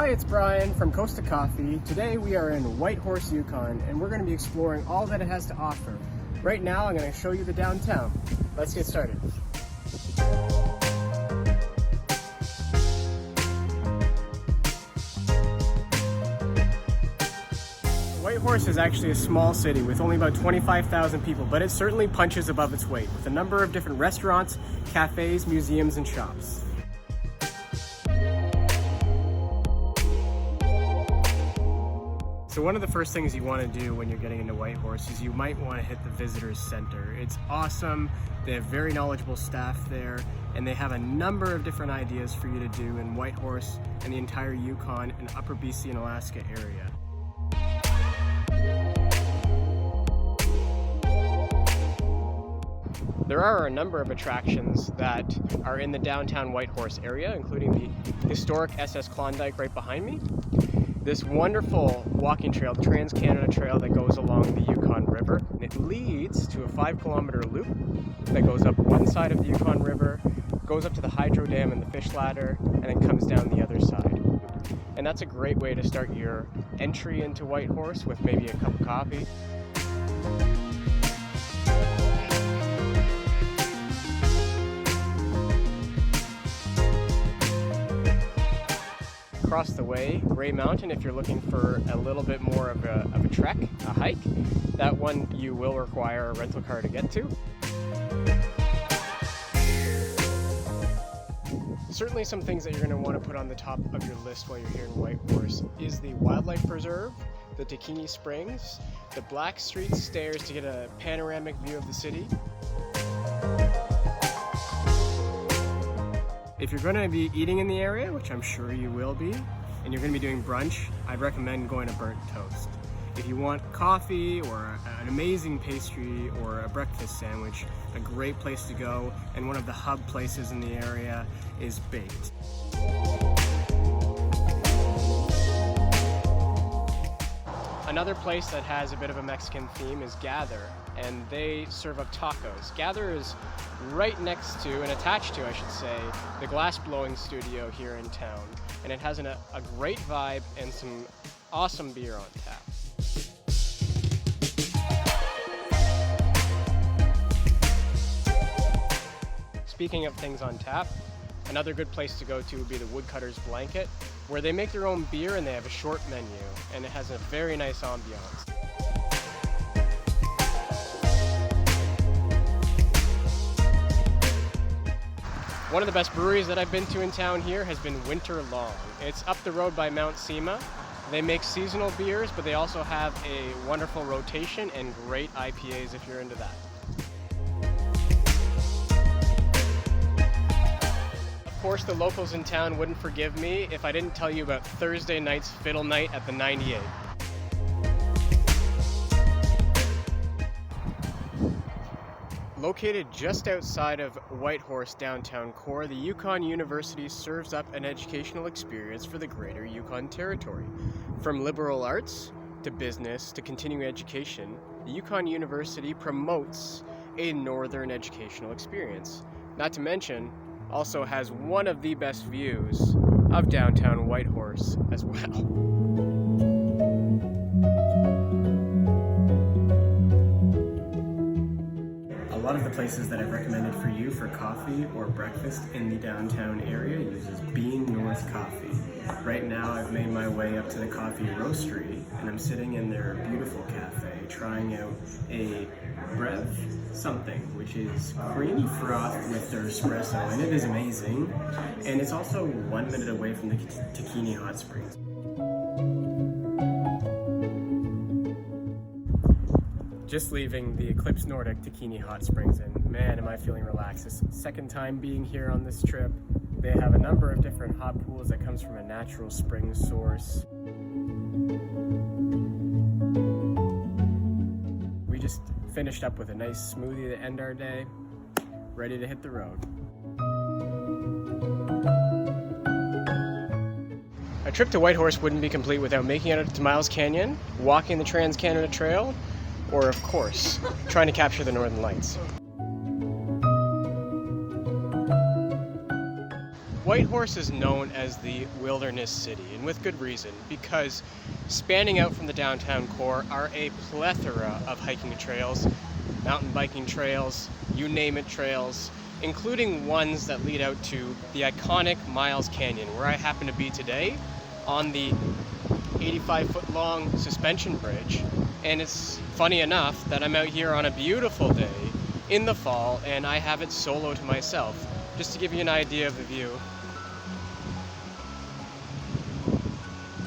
Hi, it's Brian from Costa Coffee. Today we are in Whitehorse Yukon and we're going to be exploring all that it has to offer. Right now I'm going to show you the downtown. Let's get started. Whitehorse is actually a small city with only about 25,000 people, but it certainly punches above its weight with a number of different restaurants, cafes, museums, and shops. So one of the first things you want to do when you're getting into Whitehorse is you might want to hit the Visitors Center. It's awesome. They have very knowledgeable staff there, and they have a number of different ideas for you to do in Whitehorse and the entire Yukon and Upper BC and Alaska area. There are a number of attractions that are in the downtown Whitehorse area, including the historic SS Klondike right behind me. This wonderful walking trail, the Trans-Canada Trail that goes along the Yukon River. It leads to a 5-kilometer loop that goes up one side of the Yukon River, goes up to the hydro dam and the fish ladder, and then comes down the other side. And that's a great way to start your entry into Whitehorse with maybe a cup of coffee. Across the way, Grey Mountain, if you're looking for a little bit more of a trek, a hike, that one you will require a rental car to get to. Certainly some things that you're going to want to put on the top of your list while you're here in Whitehorse is the Wildlife Preserve, the Takini Springs, the Black Street Stairs to get a panoramic view of the city. If you're going to be eating in the area, which I'm sure you will be, and you're going to be doing brunch, I'd recommend going to Burnt Toast. If you want coffee or an amazing pastry or a breakfast sandwich, a great place to go, and one of the hub places in the area is Baked. Another place that has a bit of a Mexican theme is Gather, and they serve up tacos. Gather is right next to, and attached to I should say, the glass blowing studio here in town, and it has a great vibe and some awesome beer on tap. Speaking of things on tap, another good place to go to would be the Woodcutter's Blanket, where they make their own beer and they have a short menu, and it has a very nice ambiance. One of the best breweries that I've been to in town here has been Winter Long. It's up the road by Mount Sema. They make seasonal beers, but they also have a wonderful rotation and great IPAs if you're into that. Of course, the locals in town wouldn't forgive me if I didn't tell you about Thursday night's Fiddle Night at the 98. Located just outside of Whitehorse downtown core, the Yukon University serves up an educational experience for the greater Yukon territory. From liberal arts to business to continuing education, the Yukon University promotes a northern educational experience. Not to mention, also has one of the best views of downtown Whitehorse as well. A lot of the places that I've recommended for you for coffee or breakfast in the downtown area uses Bean North Coffee. Right now I've made my way up to the coffee roastery and I'm sitting in their beautiful cafe trying out a Brev something, which is creamy froth with their espresso, and it is amazing. And it's also 1 minute away from the Takini Hot Springs. Just leaving the Eclipse Nordic Takini Hot Springs, and man, am I feeling relaxed. This second time being here on this trip. They have a number of different hot pools that comes from a natural spring source. We just finished up with a nice smoothie to end our day, ready to hit the road. A trip to Whitehorse wouldn't be complete without making it to Miles Canyon, walking the Trans-Canada Trail, or of course, trying to capture the Northern Lights. Whitehorse is known as the Wilderness City, and with good reason, because spanning out from the downtown core are a plethora of hiking trails, mountain biking trails, you name it trails, including ones that lead out to the iconic Miles Canyon, where I happen to be today on the 85-foot long suspension bridge. And it's funny enough that I'm out here on a beautiful day in the fall, and I have it solo to myself, just to give you an idea of the view.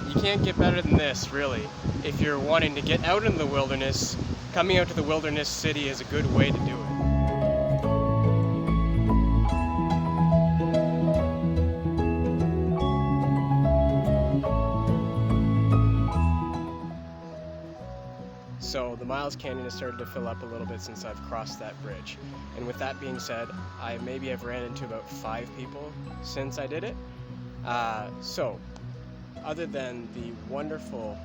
You can't get better than this, really. If you're wanting to get out in the wilderness, coming out to the Wilderness City is a good way to do it. So the Miles Canyon has started to fill up a little bit since I've crossed that bridge. And with that being said, I maybe have ran into about 5 people since I did it. So other than the wonderful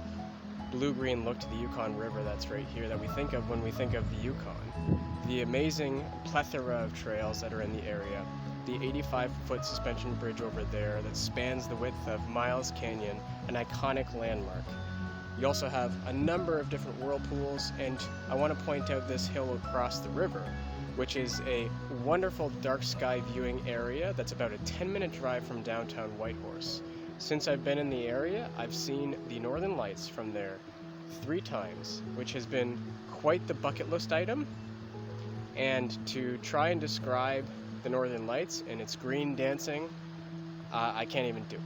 blue-green look to the Yukon River that's right here that we think of when we think of the Yukon, the amazing plethora of trails that are in the area, the 85-foot suspension bridge over there that spans the width of Miles Canyon, an iconic landmark. You also have a number of different whirlpools, and I want to point out this hill across the river, which is a wonderful dark sky viewing area that's about a 10-minute drive from downtown Whitehorse. Since I've been in the area, I've seen the Northern Lights from there 3 times, which has been quite the bucket list item. And to try and describe the Northern Lights and its green dancing, I can't even do.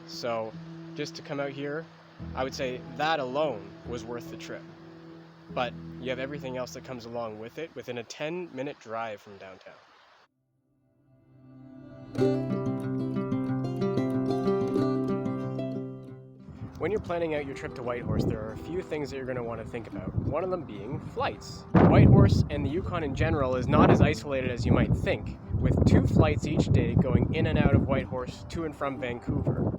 So just to come out here, I would say that alone was worth the trip. But you have everything else that comes along with it within a 10-minute drive from downtown. When you're planning out your trip to Whitehorse, there are a few things that you're going to want to think about. One of them being flights. Whitehorse and the Yukon in general is not as isolated as you might think, with 2 flights each day going in and out of Whitehorse to and from Vancouver.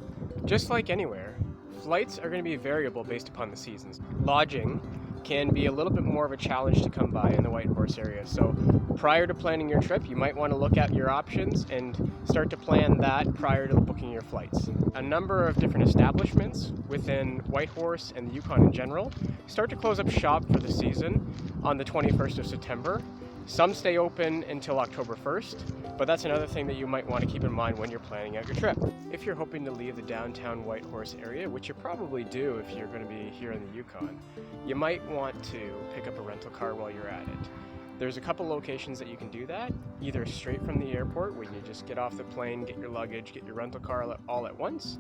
Just like anywhere, flights are going to be variable based upon the seasons. Lodging can be a little bit more of a challenge to come by in the Whitehorse area, so prior to planning your trip, you might want to look at your options and start to plan that prior to booking your flights. A number of different establishments within Whitehorse and the Yukon in general start to close up shop for the season on the 21st of September. Some stay open until October 1st, but that's another thing that you might want to keep in mind when you're planning out your trip. If you're hoping to leave the downtown Whitehorse area, which you probably do if you're going to be here in the Yukon, you might want to pick up a rental car while you're at it. There's a couple locations that you can do that, either straight from the airport when you just get off the plane, get your luggage, get your rental car all at once,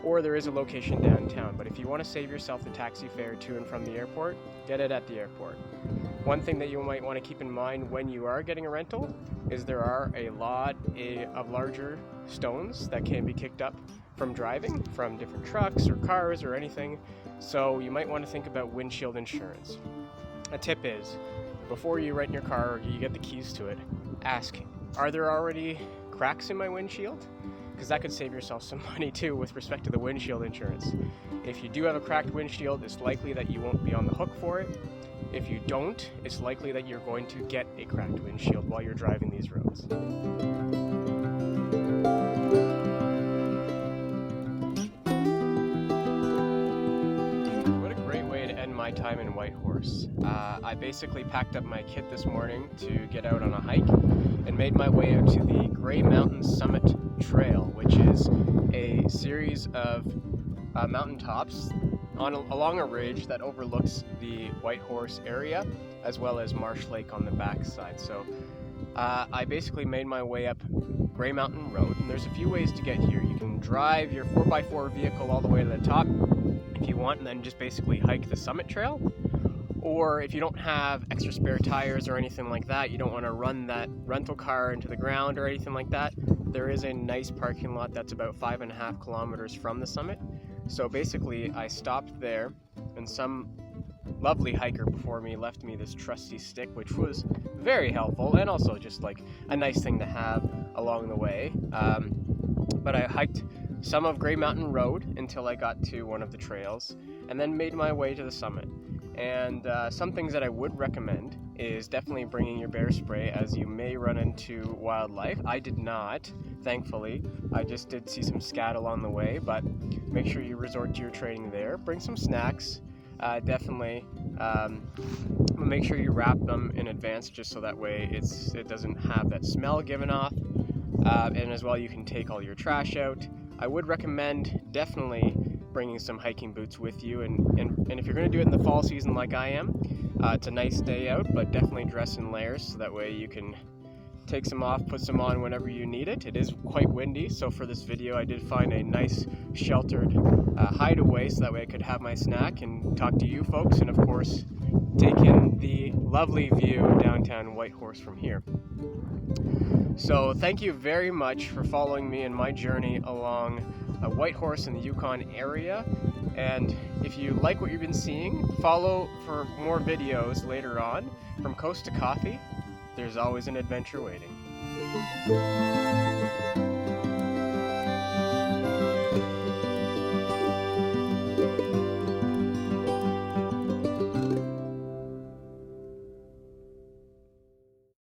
or there is a location downtown. But if you want to save yourself the taxi fare to and from the airport, get it at the airport. One thing that you might want to keep in mind when you are getting a rental is there are a lot of larger stones that can be kicked up from driving, from different trucks or cars or anything, so you might want to think about windshield insurance. A tip is, before you rent your car or you get the keys to it, ask, are there already cracks in my windshield? Because that could save yourself some money too with respect to the windshield insurance. If you do have a cracked windshield, it's likely that you won't be on the hook for it. If you don't, it's likely that you're going to get a cracked windshield while you're driving these roads. What a great way to end my time in Whitehorse. I basically packed up my kit this morning to get out on a hike and made my way out to the Grey Mountain Summit Trail, which is a series of mountaintops along a ridge that overlooks the Whitehorse area, as well as Marsh Lake on the backside. So I basically made my way up Grey Mountain Road, and there's a few ways to get here. You can drive your 4x4 vehicle all the way to the top if you want, and then just basically hike the summit trail. Or if you don't have extra spare tires or anything like that, you don't want to run that rental car into the ground or anything like that, there is a nice parking lot that's about 5.5 kilometers from the summit. So basically I stopped there, and some lovely hiker before me left me this trusty stick, which was very helpful and also just like a nice thing to have along the way. But I hiked some of Grey Mountain Road until I got to one of the trails, and then made my way to the summit. And some things that I would recommend is definitely bringing your bear spray, as you may run into wildlife. I did not, thankfully. I just did see some scat along the way, but make sure you resort to your training there. Bring some snacks, definitely. Make sure you wrap them in advance, just so that way it doesn't have that smell given off. And as well, you can take all your trash out. I would recommend definitely bringing some hiking boots with you, and if you're going to do it in the fall season like I am, it's a nice day out, but definitely dress in layers so that way you can take some off, put some on whenever you need it. It is quite windy, so for this video I did find a nice sheltered hideaway so that way I could have my snack and talk to you folks, and of course take in the lovely view of downtown Whitehorse from here. So thank you very much for following me in my journey along Whitehorse in the Yukon area, and if you like what you've been seeing, follow for more videos later on. From Coast to Coffee, there's always an adventure waiting.